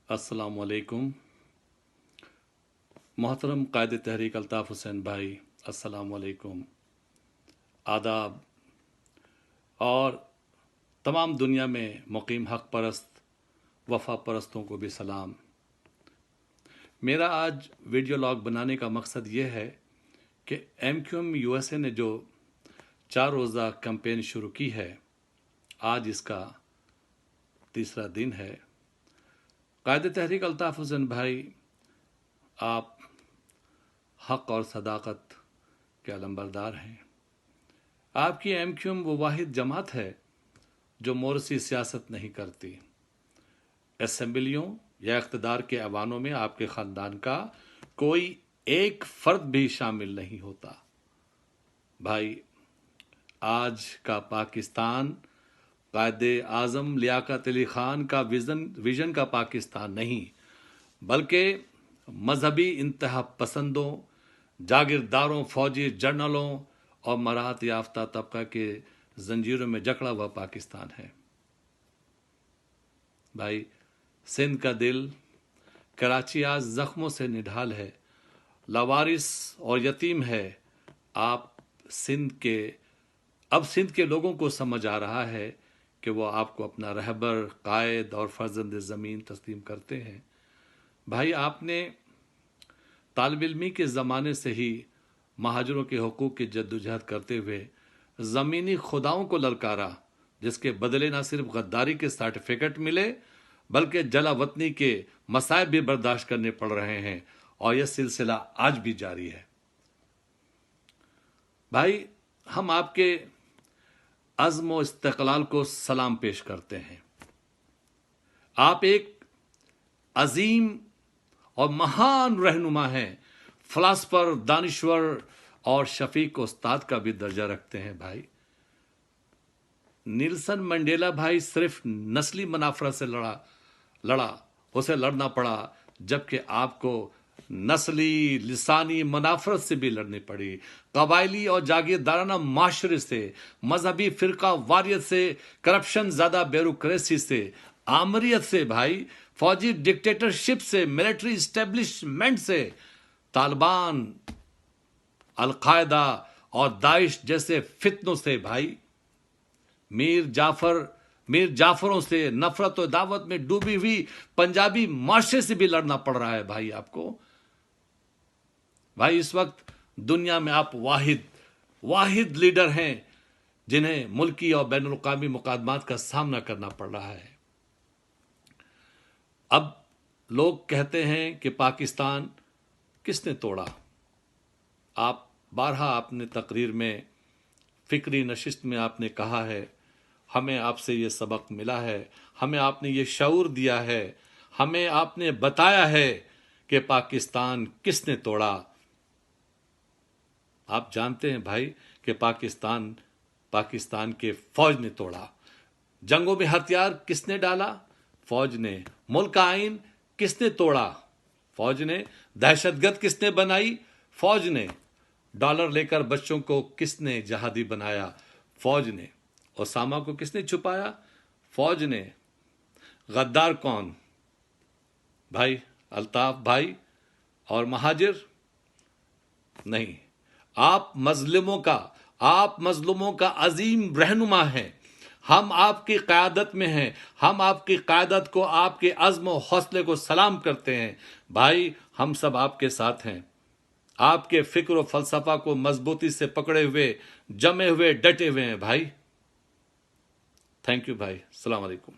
السلام علیکم محترم قائد تحریک الطاف حسین بھائی، السلام علیکم، آداب، اور تمام دنیا میں مقیم حق پرست وفا پرستوں کو بھی سلام۔ میرا آج ویڈیو لاگ بنانے کا مقصد یہ ہے کہ M Q M U S A نے جو 4 روزہ کیمپین شروع کی ہے، آج اس کا تیسرا دن ہے۔ قائد تحریک الطاف حسین بھائی، آپ حق اور صداقت کے علمبردار ہیں۔ آپ کی ایم کیو ایم وہ واحد جماعت ہے جو مورثی سیاست نہیں کرتی۔ اسمبلیوں یا اقتدار کے ایوانوں میں آپ کے خاندان کا کوئی ایک فرد بھی شامل نہیں ہوتا۔ بھائی، آج کا پاکستان قائد اعظم لیاقت علی خان کا ویژن کا پاکستان نہیں، بلکہ مذہبی انتہا پسندوں، جاگیرداروں، فوجی جنرلوں اور مراعات یافتہ طبقہ کے زنجیروں میں جکڑا ہوا پاکستان ہے۔ بھائی، سندھ کا دل، کراچی آج زخموں سے نڈھال ہے، لاوارث اور یتیم ہے۔ اب سندھ کے لوگوں کو سمجھ آ رہا ہے کہ وہ آپ کو اپنا رہبر، قائد اور فرزند زمین تسلیم کرتے ہیں۔ بھائی، آپ نے طالب علمی کے زمانے سے ہی مہاجروں کے حقوق کی جدوجہد کرتے ہوئے زمینی خداؤں کو للکارا، جس کے بدلے نہ صرف غداری کے سرٹیفکیٹ ملے بلکہ جلا وطنی کے مصائب بھی برداشت کرنے پڑ رہے ہیں، اور یہ سلسلہ آج بھی جاری ہے۔ بھائی، ہم آپ کے عزم و استقلال کو سلام پیش کرتے ہیں۔ آپ ایک عظیم اور مہان رہنما ہیں، فلاسفر، دانشور اور شفیق استاد کا بھی درجہ رکھتے ہیں۔ بھائی، نیلسن منڈیلا بھائی صرف نسلی منافرت سے اسے لڑنا پڑا، جبکہ آپ کو نسلی لسانی منافرت سے بھی لڑنی پڑی، قبائلی اور جاگیردارانہ معاشرے سے، مذہبی فرقہ واریت سے، کرپشن زیادہ بیوروکریسی سے، آمریت سے، بھائی، فوجی ڈکٹیٹرشپ سے، ملٹری اسٹیبلشمنٹ سے، طالبان، القاعدہ اور داعش جیسے فتنوں سے، بھائی، میر جعفروں سے، نفرت و عداوت میں ڈوبی ہوئی پنجابی معاشرے سے بھی لڑنا پڑ رہا ہے۔ بھائی، آپ کو، بھائی، اس وقت دنیا میں آپ واحد لیڈر ہیں جنہیں ملکی اور بین الاقوامی مقدمات کا سامنا کرنا پڑ رہا ہے۔ اب لوگ کہتے ہیں کہ پاکستان کس نے توڑا؟ آپ نے تقریر میں، فکری نشست میں آپ نے کہا ہے، ہمیں آپ سے یہ سبق ملا ہے، ہمیں آپ نے یہ شعور دیا ہے، ہمیں آپ نے بتایا ہے کہ پاکستان کس نے توڑا۔ آپ جانتے ہیں بھائی کہ پاکستان کے فوج نے توڑا۔ جنگوں میں ہتھیار کس نے ڈالا؟ فوج نے۔ ملک کا آئین کس نے توڑا؟ فوج نے۔ دہشت گرد کس نے بنائی؟ فوج نے۔ ڈالر لے کر بچوں کو کس نے جہادی بنایا؟ فوج نے۔ اسامہ کو کس نے چھپایا؟ فوج نے۔ غدار کون؟ بھائی الطاف بھائی اور مہاجر نہیں، آپ مظلوموں کا عظیم رہنما ہیں۔ ہم آپ کی قیادت میں ہیں، ہم آپ کی قیادت کو، آپ کے عزم و حوصلے کو سلام کرتے ہیں۔ بھائی، ہم سب آپ کے ساتھ ہیں، آپ کے فکر و فلسفہ کو مضبوطی سے پکڑے ہوئے، جمے ہوئے، ڈٹے ہوئے ہیں۔ بھائی، تھینک یو بھائی، السلام علیکم۔